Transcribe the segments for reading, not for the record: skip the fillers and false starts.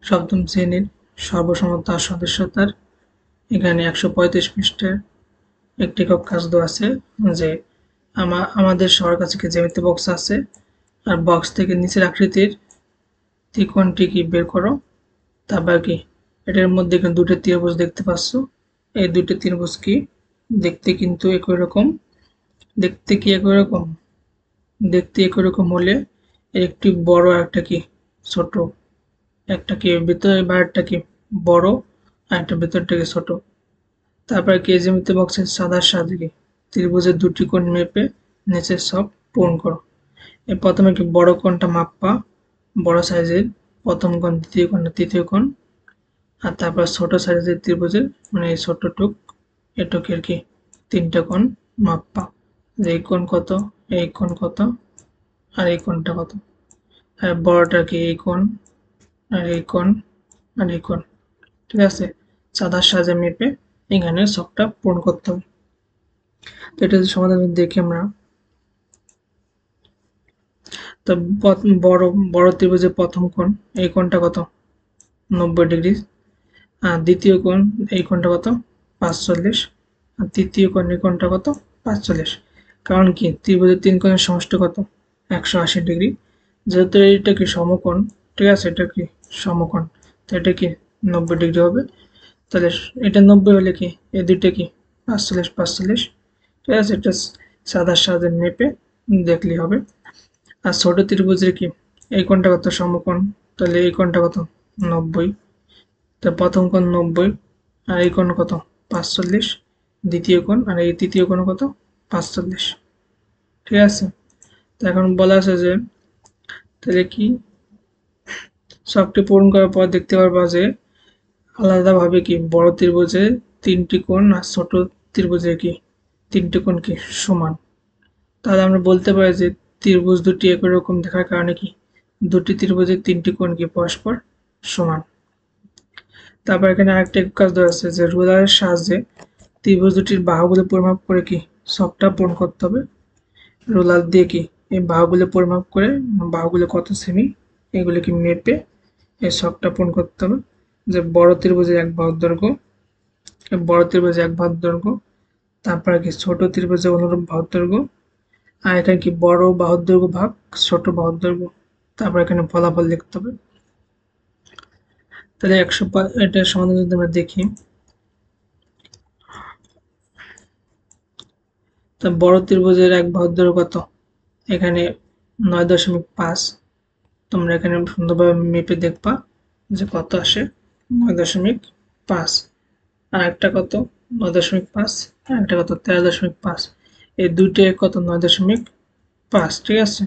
সপ্তম শ্রেণীর সর্বসমতা সদস্যতার এখানে 135 পৃষ্ঠার একটি একক কাজ দেওয়া আছে যে আমাদের সবার কাছে কি জ্যামিতি বক্স আছে, আর বক্স থেকে নিচের আকৃতির ত্রিকোণটি কি বের করো। তারপর কি এটার মধ্যে এখানে দুটো ত্রিভুজ দেখতে পাচ্ছ, এই দুটো ত্রিভুজ কি দেখতে কিন্তু একই রকম, দেখতে কি একই রকম, দেখতে একই রকম হলে একটি বড় একটা কি ছোট, একটা কি ভিতরে বাইরেরটা কি বড় আর একটা ভিতরটা কি ছোট। তারপর কি জ্যামিতি বক্সের সাদার সাথে কি ত্রিভুজের দুটি কোণ মেপে নিচের সব পূরণ করো। এর প্রথমে কি বড় কোণটা মাপবা, বড় সাইজের প্রথম কোণ, দ্বিতীয় কোণ তৃতীয় কোণ, আর তারপর ছোট সাইজের ত্রিভুজের মানে এই ছোট টুক এটুকের কি তিনটা কোণ মাপবা, যে এই কোণ কত, এই কোণ কত, আর এই কোণটা কত। আর বড়টা কি এই কোণ, আর এই কোণ, আর এই কোণ। ঠিক আছে, সাদার সাজে মেপে এখানে সবটা পূরণ করতে হবে। তো এটা সমাধান দেখি আমরা। তো বড় বড় ত্রিভুজের প্রথম কোণ, এই কোণটা কত 90°, আর দ্বিতীয় কোণ এই কোণটা কত 45, আর তৃতীয় কোণ এই কোণটা কত 45। কারণ কি ত্রিভুজের তিন কোণের সমষ্টি কত 180°, যেহেতু এটা কি সমকোণ, ঠিক আছে, এটা কি সমকোণ, তো এটা কি 90° হবে। তাহলে এটা 90 হলে কি এই দুইটা কি 45 45, ঠিক আছে, এটা সাদার সাথে মেপে দেখলেই হবে। আর ছোট ত্রিভুজের কি এই কোণটা কত সমকোণ, তাহলে এই কোণটা কত 90, তো প্রথম কোণ 90, আর এই কোণ কত 45 দ্বিতীয় কোণ, আর এই তৃতীয় কোণ কত 45। ঠিক আছে, তো এখন বলা আছে যে তাহলে কি সবটি পূরণ করার পর দেখতে পারবা যে আলাদাভাবে কি বড় ত্রিভুজের তিনটি কোণ আর ছোট ত্রিভুজের কি তিনটি কোণ কি সমান। তাহলে আমরা বলতে পারি যে ত্রিভুজ দুটি একই রকম দেখার কারণে কি দুটি ত্রিভুজের তিনটি কোণ কি পরস্পর সমান। তারপর এখানে আরেকটা কাজ দেওয়া আছে যে রুলারের সাহায্যে ত্রিভুজ দুটির বাহুগুলো পরিমাপ করে কি সবটা পূরণ করতে হবে। রুলার দিয়ে কি এই বাহুগুলো পরিমাপ করে বাহুগুলো কত সেমি এগুলো কি মেপে এই সবটা পূরণ করতে হবে। যে বড় ত্রিভুজের এক বাহুর দৈর্ঘ্য, বড় ত্রিভুজের এক বাহুর দৈর্ঘ্য, তারপরে কি ছোট ত্রিভুজের অনুরূপ বাহুর দৈর্ঘ্য, আর এখানে কি বড় বাহুর দৈর্ঘ্য ভাগ ছোট বাহুর দৈর্ঘ্য, তারপর এখানে ফলাফল লিখতে হবে। তাহলে এটার সমাধান যদি আমরা দেখি, তো বড় ত্রিভুজের এক বাহুর দৈর্ঘ্য কত, এখানে 9.5, তোমরা এখানে সুন্দরভাবে মেপে দেখবা যে কত আসে 9.5, আর একটা কত 9.5, আর একটা কত 13.5, এই দুইটাই কত 9.5, ঠিক আছে,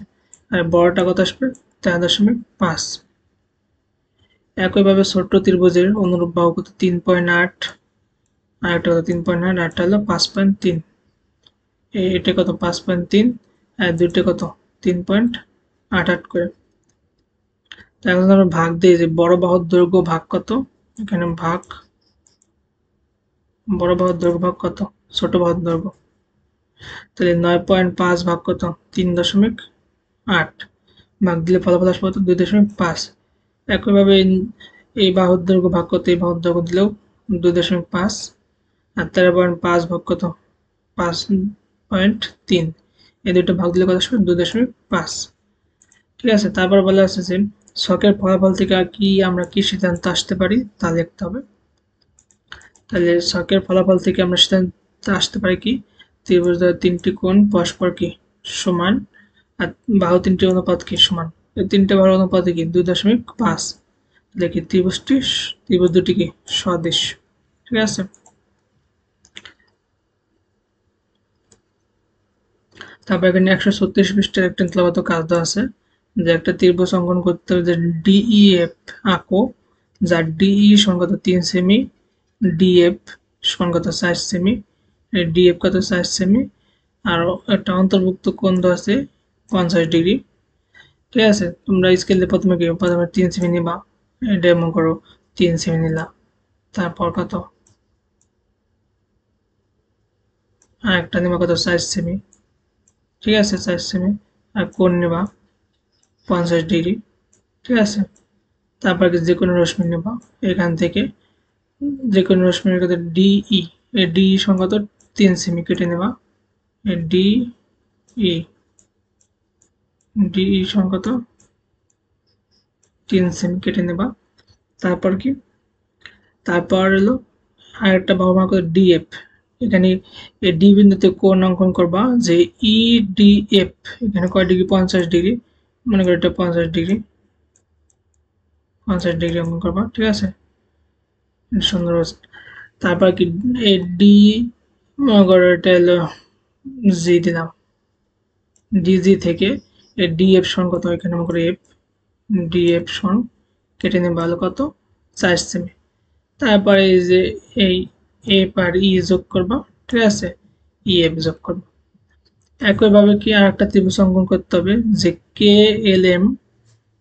আর বড়টা কত আসবে 13.5। একইভাবে ছোট্ট ত্রিভুজের অনুরূপ বাহু কত 3.8, আর একটা কত 3.8, আরটা হলো 5.3, এটা কত 5.3, আর দুইটা কত 3.88 করে। তো এখন আমরা ভাগ দিই যে বড় বাহুর দৈর্ঘ্য ভাগ কত, এখানে ভাগ বড় বাহুর দৈর্ঘ্য ভাগ কত ছোট বাহুর দৈর্ঘ্য, তাহলে 9.5 ভাগ কত 3.8, ভাগ দিলে ফলাফল আসবে কত 2.5। একইভাবে এই বাহুর দৈর্ঘ্য ভাগ কত এই বাহুর দৈর্ঘ্য দিলেও 2.5, আর 13.5 ভাগ কত 5.3, এই দুটো ভাগ দিলে কত আসবে 2.5। ঠিক আছে, তারপর বলা আছে যে ছকের ফলাফল থেকে কি আমরা কি সিদ্ধান্ত আসতে পারি তা লিখতে হবে। তাহলে ছকের ফলাফল থেকে আমরা সিদ্ধান্ত আসতে পারি কি ত্রিভুজ দ্বয়ের তিনটি কোণ পরস্পর কি সমান, আর বাহু তিনটি অনুপাত কি সমান, এই তিনটে বাহুর অনুপাত কি 2.5, তাহলে কি ত্রিভুজ দুটি কি সদৃশ। ঠিক আছে, তারপর এখানে 136 পৃষ্ঠার একটা তলাগত কাজ দেওয়া আছে যে একটা ত্রিভুজ অঙ্কন করতে হবে যে ডিইএফ আঁকো, যার ডিই সমান কত 3 সেমি, ডিএফ সমান কত 4 সেমি, ডিএফ কত 4 সেমি, আর একটা অন্তর্ভুক্ত কোণ দেওয়া আছে 50°। ঠিক আছে, তোমরা স্কেলে প্রথমে 3 সেমি নিবা, এটা এমন করো 3 সেমি নিলা, তারপর কত আর একটা নিবা কত 4 সেমি, ঠিক আছে 4 সেমি, আর কোণ নেবা 50°। ঠিক আছে, তারপর যে কোনো রশ্মি নেব এখান থেকে, যে কোনো রশ্মির ক্ষেত্রে ডিই, এই ডিই সংখ্যা তো 3 সেমি কেটে নেবা, এই ডিই সংখ্যা তো 3 সেমি কেটে নেবা। তারপর কি, তারপর হলো আরেকটা বাহুমার করে ডিএফ, এখানে এই ডি বিন্দুতে কোণ অঙ্কন করবা যে ইডিএফ, এখানে কয় ডিগ্রি, 50 ডিগ্রি, মনে করি এটা 50 ডিগ্রি, 50 ডিগ্রি অঙ্কন করবা, ঠিক আছে, সুন্দর। তারপর কি এই ডি মনে করো এটা হলো জি দিলাম, ডিজি থেকে এই ডিএফ সমান কত, এখানে মনে করো এফ, ডিএফ সমান কেটে নেবা হলো কত, 4 সেমি। তারপরে এই যে এই এফ আর ই যোগ করবা, ঠিক আছে, ইএফ যোগ করবা। একইভাবে কি আর একটা ত্রিভুজ অঙ্কন করতে হবে যে কে এল এম,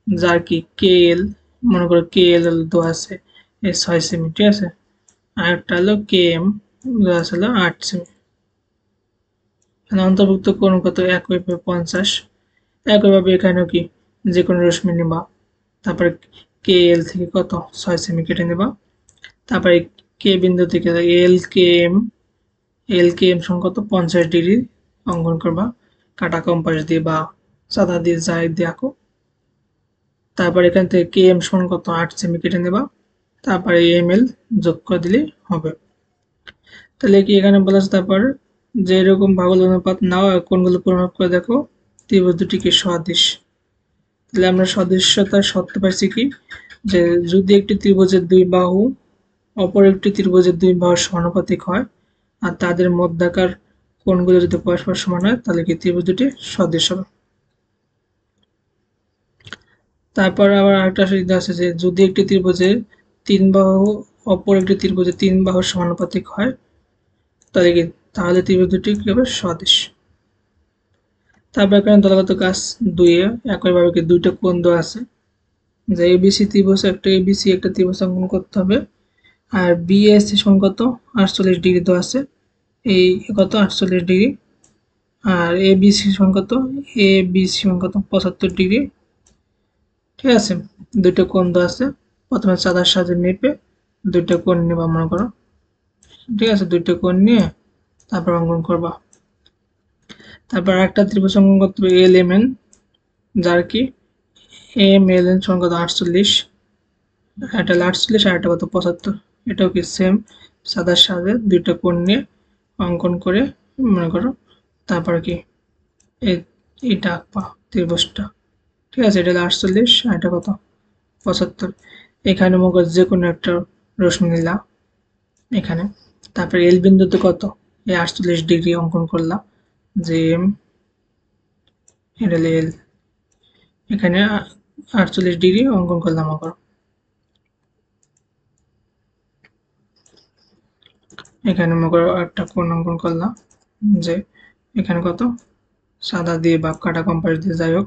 যার কি কে এল, মনে করো কে এল দেওয়া আছে এই 6 সেমি, ঠিক আছে, আর একটা হলো কে এম দেওয়া আছে হলো 8 সেমি। অন্তর্ভুক্ত কোণ কত, একইভাবে 50। একইভাবে এখানেও কি যে কোনো রশ্মি নেবা, তারপরে কে এল থেকে কত 6 সেমি কেটে নেবা, তারপরে কে বিন্দু থেকে এল কে এম সমান কত 50 ডিগ্রি অঙ্কন করবা, কাটা কম্পাস দিয়ে বা সাদা দিয়ে যাই দিয়ে আঁকো। তারপর এখান থেকে কে এম সমান কত 8 সেমি কেটে নেবা, তারপরে এম এল যোগ করে দিলে হবে। তাহলে কি এখানে বলা আছে, তারপর যে এরকম ভাগল অনুপাত নাও কোণগুলো পরিমাপ করে দেখো ত্রিভুজ দুটি কি সদৃশ। তাহলে আমরা সদৃশ্যতার শর্ত পাইছি কি, যে যদি একটি ত্রিভুজের দুই বাহু অপর একটি ত্রিভুজের দুই বাহুর সমানুপাতিক হয় আর তাদের মধ্যাকার কোণগুলো যদি পরস্পর সমান হয় তাহলে কি ত্রিভুজ দুটি সদৃশ হবে। তারপর আবার আরেকটা সুবিধা আছে যে যদি একটি ত্রিভুজের তিন বাহু অপর একটি ত্রিভুজের তিন বাহুর সমানুপাতিক হয় তাহলে কি, তাহলে ত্রিভুজ দুটি কি হবে, সদৃশ। তারপর এখানে দলগত কাজ 2 এ একইভাবে কি দুইটা কোণ দেওয়া আছে যে এবিসি ত্রিভুজ, একটা এবিসি একটা ত্রিভুজ অঙ্কন করতে হবে, আর বিএসসি সমান কত 48 ডিগ্রি দেওয়া আছে, এই কত 48 ডিগ্রি, আর এবিসি সমান কত, এবিসি সমান কত 75 ডিগ্রি, ঠিক আছে, দুইটা কোণ দেওয়া আছে। প্রথমে চাঁদার সাহায্যে মেপে দুইটা কোণ নেবা মনে করো, ঠিক আছে, দুইটা কোণ নিয়ে তারপর অঙ্কন করবা। তারপর একটা ত্রিভুজ অঙ্কন করতে হবে এল এম এন, যার কি এম এল এন সমান কত 48, এটা 48 আর এটা কত 75, এটাও কি সেম, সাদার সাথে দুইটা কোণ নিয়ে অঙ্কন করে মনে করো, তারপর কি এইটা আঁকবা ত্রিভুজটা, ঠিক আছে, এটা 48 আর এটা কত 75। এখানে মনে করো যে কোনো একটা রশ্মি নিলাম এখানে, তারপরে এল বিন্দুতে কত এই 48 ডিগ্রি অঙ্কন করলাম, যে এম এটা এল, এখানে 48 ডিগ্রি অঙ্কন করলাম আবার। এখানে মনে করো একটা কোণ অঙ্কন করলাম যে এখানে কত সাদা দিয়ে বা কাটা কম্পাস দিয়ে যাই হোক,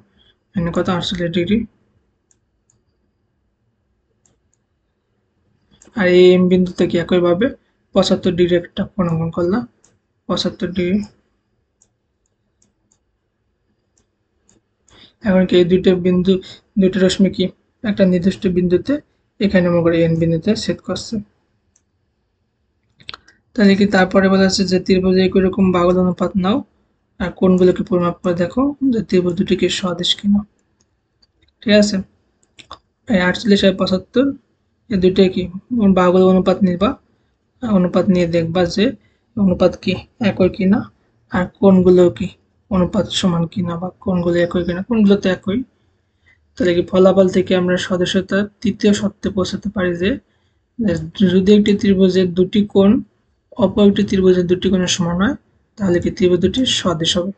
এখানে কত 48 ডিগ্রি, আর এই এম বিন্দু থেকে একইভাবে 75 ডিগ্রি একটা কোণ অঙ্কন করলাম, 75 ডিগ্রি। এখন কি এই দুইটা রশ্মি কি একটা নির্দিষ্ট বিন্দুতে এখানে মনে করো এন বিন্দুতে ছেদ করছে। তাহলে কি তারপরে বলা আছে যে ত্রিভুজে একই রকম বাহুর অনুপাত নাও আর কোণগুলোকে পরিমাপ করে দেখো যে ত্রিভুজ দুটি কি সদৃশ কিনা, ঠিক আছে। এই 48 আর 75 এই দুইটাই কি বাহুগুলোর অনুপাত নিবা, অনুপাত নিয়ে দেখবা যে অনুপাত কি একই কিনা আর কোণগুলো কি অনুপাত সমান কিনা বা কোণগুলো একই কিনা, কোণগুলো তো একই। তাহলে কি ফলাফল থেকে আমরা সদৃশতার তৃতীয় শর্তে পৌঁছাতে পারি যে যদি একটি ত্রিভুজের দুটি কোণ অপর একটি ত্রিভুজের দুটি কোণের সমান হয় তাহলে কি ত্রিভুজ দুটি সদৃশ হবে।